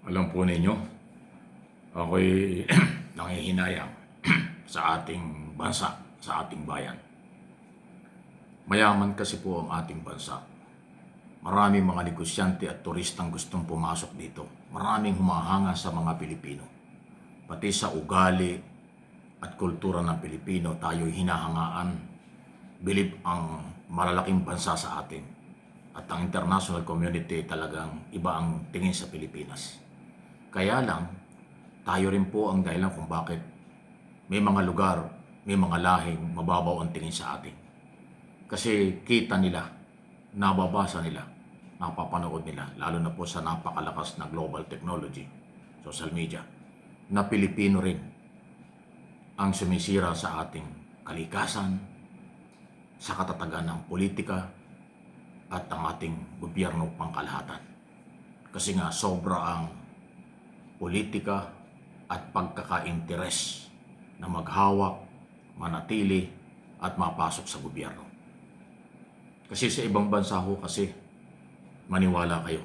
Alam po ninyo, ako'y nangihinayang sa ating bansa, sa ating bayan. Mayaman kasi po ang ating bansa. Maraming mga negosyante at turistang gustong pumasok dito. Maraming humahanga sa mga Pilipino. Pati sa ugali at kultura ng Pilipino, tayo'y hinahangaan. Bilib ang malalaking bansa sa atin. At ang international community talagang iba ang tingin sa Pilipinas. Kaya lang, tayo rin po ang dahilan kung bakit may mga lugar, may mga lahing mababaw ang tingin sa atin. Kasi kita nila, nababasa nila, napapanood nila, lalo na po sa napakalakas na global technology, social media, na Pilipino rin ang sumisira sa ating kalikasan, sa katatagan ng politika, at ang ating gobyerno pangkalahatan. Kasi nga sobra ang politika at pagkakainteres na maghawak, manatili at mapasok sa gobyerno. Kasi sa ibang bansa ho kasi, maniwala kayo,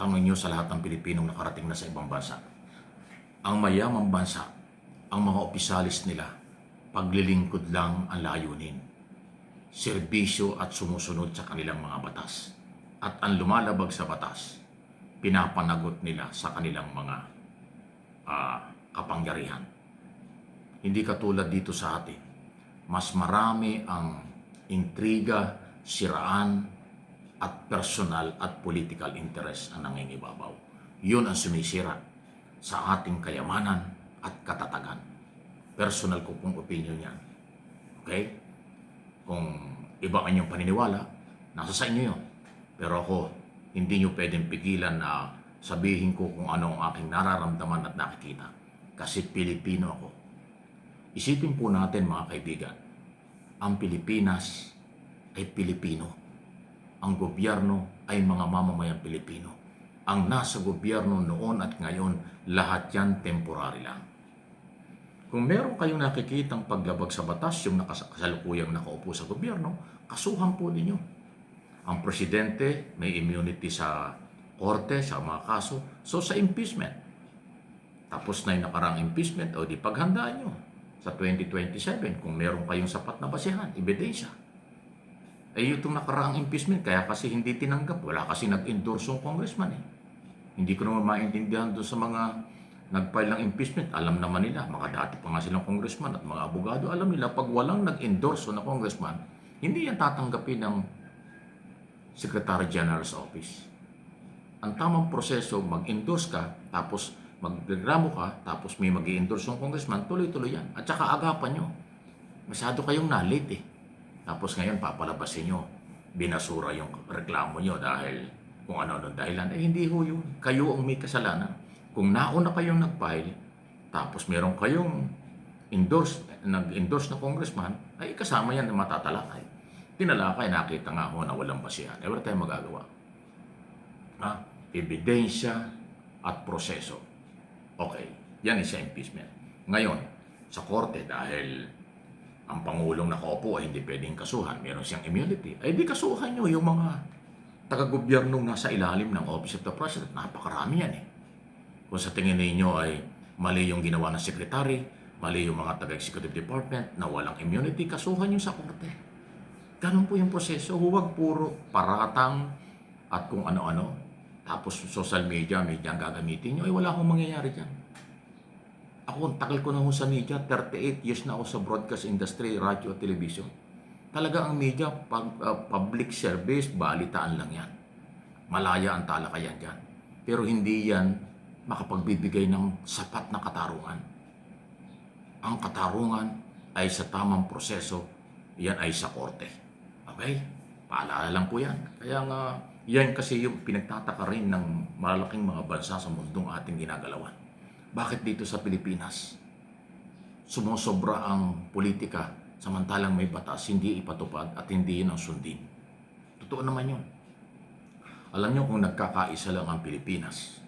tanongin nyo sa lahat ng Pilipinong nakarating na sa ibang bansa. Ang mayamang bansa, ang mga opisyalis nila, paglilingkod lang ang layunin. Serbisyo at sumusunod sa kanilang mga batas. At ang lumalabag sa batas, pinapanagot nila sa kanilang mga kapangyarihan. Hindi katulad dito sa atin. Mas marami ang intriga, siraan, at personal at political interest ang nangingibabaw. Yun ang sumisira sa ating kayamanan at katatagan. Personal ko pong opinion yan. Okay? Kung iba ang inyong paniniwala, nasa sa inyo yun. Pero ako, hindi nyo pwedeng pigilan na sabihin ko kung ano ang aking nararamdaman at nakikita. Kasi Pilipino ako. Isipin po natin mga kaibigan, ang Pilipinas ay Pilipino. Ang gobyerno ay mga mamamayang Pilipino. Ang nasa gobyerno noon at ngayon, lahat yan temporary lang. Kung meron kayong nakikitang paglabag sa batas, yung kasalukuyang nakaupo sa gobyerno, kasuhan po ninyo. Ang presidente may immunity sa korte, sa mga kaso, so sa impeachment. Tapos na yung nakarang impeachment, o di paghandaan nyo sa 2027 kung meron kayong sapat na basehan, ebidensya. Eh itong nakaraang impeachment, kaya kasi hindi tinanggap, wala kasi nag-endorse yung congressman eh. Hindi ko naman maintindihan doon sa mga nag-file ng impeachment, alam naman nila, mga dati pa nga silang congressman at mga abogado, alam nila, pag walang nag-endorse na congressman, hindi yan tatanggapin ng Secretary General's Office. Ang tamang proseso, mag-endorse ka, tapos magreklamo ka, tapos may mag-endorse yung congressman, tuloy-tuloy yan. At saka agapan nyo. Masyado kayong na-late eh. Tapos ngayon, papalabasin nyo, binasura yung reklamo nyo dahil kung ano-ano dahilan. Eh hindi ho yun. Kayo ang may kasalanan. Kung nauna kayong nag-file, tapos meron kayong nag-endorse na congressman, ay kasama yan na matatalakay. Tinalakay, nakita nga ho na walang basihan. Eh wala tayong magagawa. Ebidensya at proseso. Okay, yan isa impeachment. Ngayon, sa korte, dahil ang Pangulong nakaupo ay hindi pwedeng kasuhan, meron siyang immunity, ay di kasuhan nyo yung mga taga-gobyernong nasa ilalim ng Office of the President. Napakarami yan eh. Kung sa tingin ninyo ay mali yung ginawa ng secretary, mali yung mga taga-executive department na walang immunity, kasuhan nyo sa korte. Ganun po yung proseso. Huwag puro paratang at kung ano-ano. Tapos social media ang gagamitin nyo. Ay wala akong mangyayari dyan. Ako, tagal ko na ho sa media. 38 years na ako sa broadcast industry, radio at television. Talaga ang media, public service, balitaan lang yan. Malaya ang talakayan dyan. Pero hindi yan makapagbibigay ng sapat na katarungan. Ang katarungan ay sa tamang proseso, yan ay sa korte. Okay? Paalala lang po yan. Kaya nga, yan kasi yung pinagtataka rin ng malalaking mga bansa sa mundong ating ginagalawan. Bakit dito sa Pilipinas, sumusobra ang politika samantalang may batas, hindi ipatupad at hindi yun ang sundin? Totoo naman yun. Alam nyo kung nagkakaisa lang ang Pilipinas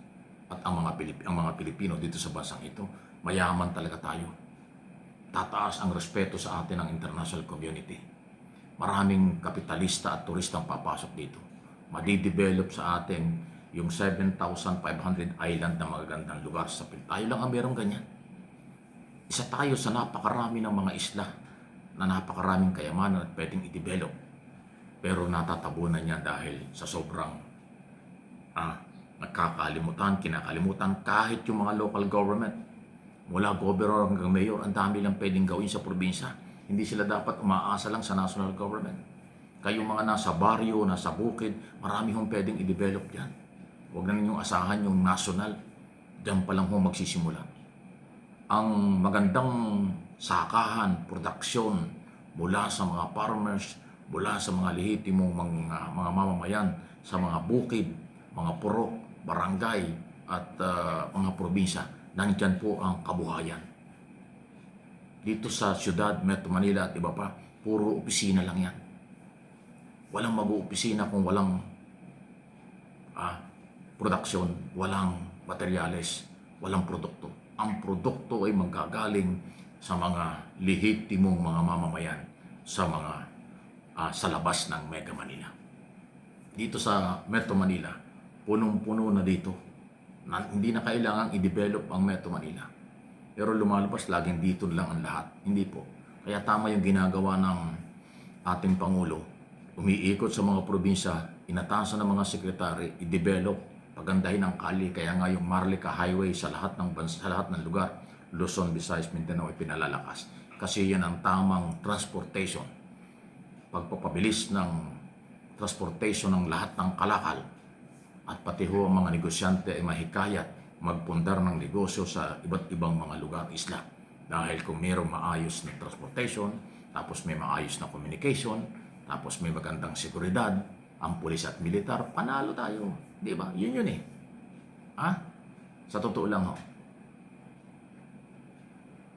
at ang mga Pilipino dito sa bansang ito, mayaman talaga tayo. Tataas ang respeto sa atin ng international community. Maraming kapitalista at turistang papasok dito. Madidevelop sa atin yung 7,500 island na magagandang lugar sa Pilipinas. Tayo lang ang merong ganyan. Isa tayo sa napakarami ng mga isla na napakaraming kayamanan at pwedeng i-develop. Pero natatabunan niya dahil sa sobrang kinakalimutan kahit yung mga local government. Mula governor hanggang mayor, ang dami lang pwedeng gawin sa probinsya. Hindi sila dapat umaasa lang sa national government. Kayong mga nasa baryo, nasa bukid, marami hong pwedeng i-develop yan. Huwag na ninyong asahan yung national. Diyan pa lang hong magsisimula. Ang magandang sakahan, produksyon mula sa mga farmers, mula sa mga lehitimong mga mamamayan, sa mga bukid, mga purok, barangay, at mga probinsya. Nandyan po ang kabuhayan. Dito sa siyudad, Metro Manila at iba pa, puro opisina lang yan. Walang mag-uopisina kung walang produksyon, walang materyales, walang produkto. Ang produkto ay manggagaling sa mga lehitimong mga mamamayan sa labas ng Mega Manila. Dito sa Metro Manila, punong-puno na dito. Hindi na kailangang i-develop ang Metro Manila. Pero lumalabas laging dito lang ang lahat. Hindi po. Kaya tama yung ginagawa ng ating Pangulo. Umiikot sa mga probinsya, inatasan ng mga sekretary, i-develop, pagandahin ang kali. Kaya nga yung Marlica Highway sa lahat ng bansa, sa lahat ng lugar, Luzon, Visayas, Mindanao ay pinalalakas. Kasi yan ang tamang transportation. Pagpapabilis ng transportation ng lahat ng kalakal at pati ho ang mga negosyante ay mahikayat magpundar ng negosyo sa iba't ibang mga lugar, isla. Dahil kung mayroong maayos na transportation, tapos may maayos na communication, tapos may magandang seguridad, ang pulis at militar, panalo tayo. Di ba? Yun eh. Sa totoo lang ho,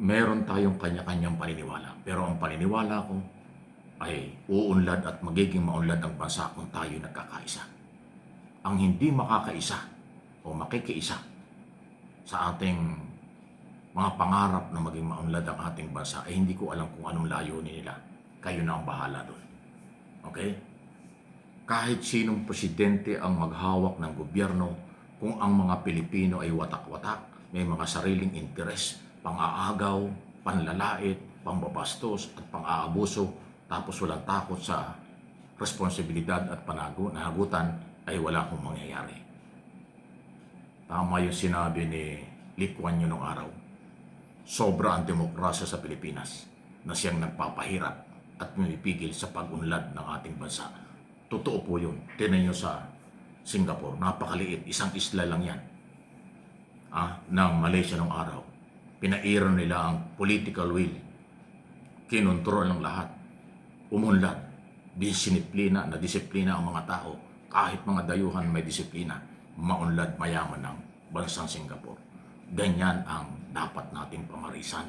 meron tayong kanya-kanyang paniniwala. Pero ang paniniwala ko ay uunlad at magiging maunlad ang bansa kung tayo nagkakaisa. Ang hindi makakaisa o makikiisa sa ating mga pangarap na maging maunlad ang ating bansa ay hindi ko alam kung anong layunin nila. Kayo na ang bahala doon. Okay? Kahit sinong presidente ang maghawak ng gobyerno, kung ang mga Pilipino ay watak-watak, may mga sariling interes, pang-aagaw, panlalait, pangbabastos at pang-aabuso, tapos walang takot sa responsibilidad at panagutan, ay wala akong mangyayari. Tama yung sinabi ni Lee Kuan Yew nung araw. Sobra ang demokrasya sa Pilipinas na siyang nagpapahirap at pumipigil sa pag-unlad ng ating bansa. Totoo po yun. Tingnan nyo sa Singapore, napakaliit, isang isla lang yan ng Malaysia nung araw. Pinairan nila ang political will. Kinontrol ng lahat. Umunlad. Disiplina ang mga tao. Kahit mga dayuhan may disiplina, maunlad, mayaman ng bansang Singapore. Ganyan ang dapat nating pamarisan.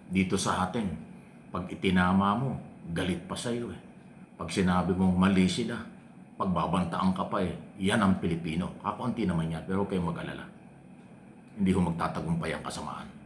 Dito sa atin, pag itinama mo, galit pa sa'yo eh. Pag sinabi mong mali sila, pagbabantaan ka pa eh. Yan ang Pilipino. Kakunti naman yan, pero kayo mag-alala. Hindi ho magtatagumpay ang kasamaan.